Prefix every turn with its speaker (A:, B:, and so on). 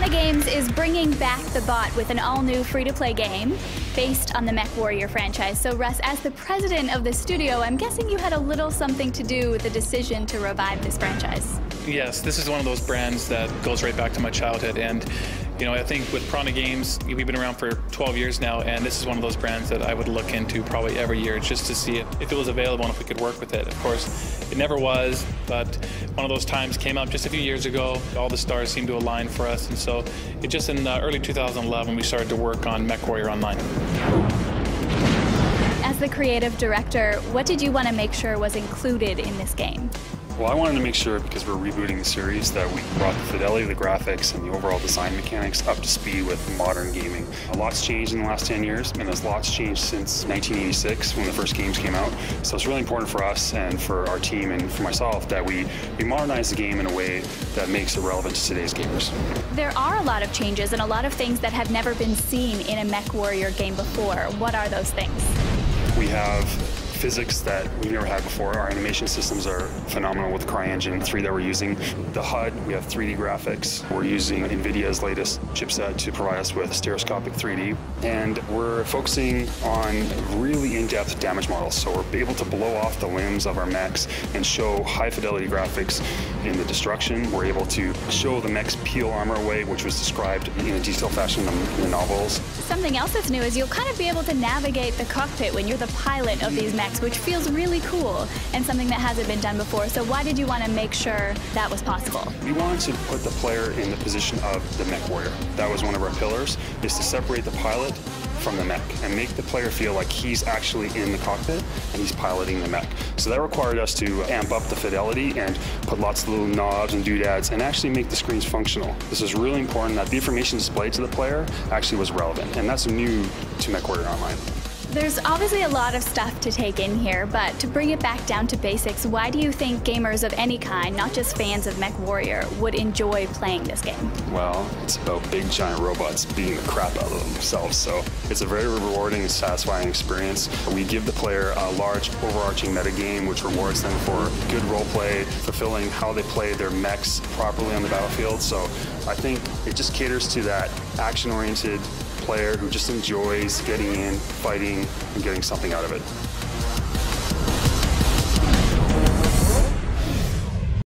A: Prana Games is bringing back the bot with an all-new free-to-play game based on the MechWarrior franchise. So Russ, as the president of the studio, I'm guessing you had a little something to do with the decision to revive this franchise.
B: Yes, this is one of those brands that goes right back to my childhood, and I think with Prana Games, we've been around for 12 years now, and this is one of those brands that I would look into probably every year just to see if it was available and if we could work with it. Of course, it never was, but one of those times came up just a few years ago. All the stars seemed to align for us, and so it just in early 2011 we started to work on MechWarrior Online.
A: As the creative director, what did you want to make sure was included in this game?
C: Well, I wanted to make sure, because we're rebooting the series, that we brought the fidelity of the graphics and the overall design mechanics up to speed with modern gaming. A lot's changed in the last 10 years, and there's lots changed since 1986 when the first games came out. So it's really important for us and for our team and for myself that we modernize the game in a way that makes it relevant to today's gamers.
A: There are a lot of changes and a lot of things that have never been seen in a MechWarrior game before. What are those things?
C: We have physics that we've never had before. Our animation systems are phenomenal with the CryEngine 3 that we're using. The HUD, we have 3D graphics. We're using NVIDIA's latest chipset to provide us with stereoscopic 3D. And we're focusing on really in-depth damage models. So we're able to blow off the limbs of our mechs and show high-fidelity graphics in the destruction. We're able to show the mechs peel armor away, which was described in a detailed fashion in the novels.
A: Something else that's new is you'll kind of be able to navigate the cockpit when you're the pilot of these mechs, which feels really cool and something that hasn't been done before. So why did you want to make sure that was possible?
C: We wanted to put the player in the position of the MechWarrior. That was one of our pillars, is to separate the pilot from the mech and make the player feel like he's actually in the cockpit and he's piloting the mech. So that required us to amp up the fidelity and put lots of little knobs and doodads and actually make the screens functional. This is really important that the information displayed to the player actually was relevant, and that's new to MechWarrior Online.
A: There's obviously a lot of stuff to take in here, but to bring it back down to basics, why do you think gamers of any kind, not just fans of MechWarrior, would enjoy playing this game?
C: Well, it's about big giant robots beating the crap out of themselves, so it's a very rewarding and satisfying experience. We give the player a large overarching metagame which rewards them for good roleplay, fulfilling how they play their mechs properly on the battlefield. So I think it just caters to that action-oriented player who just enjoys getting in, fighting, and getting something out of it.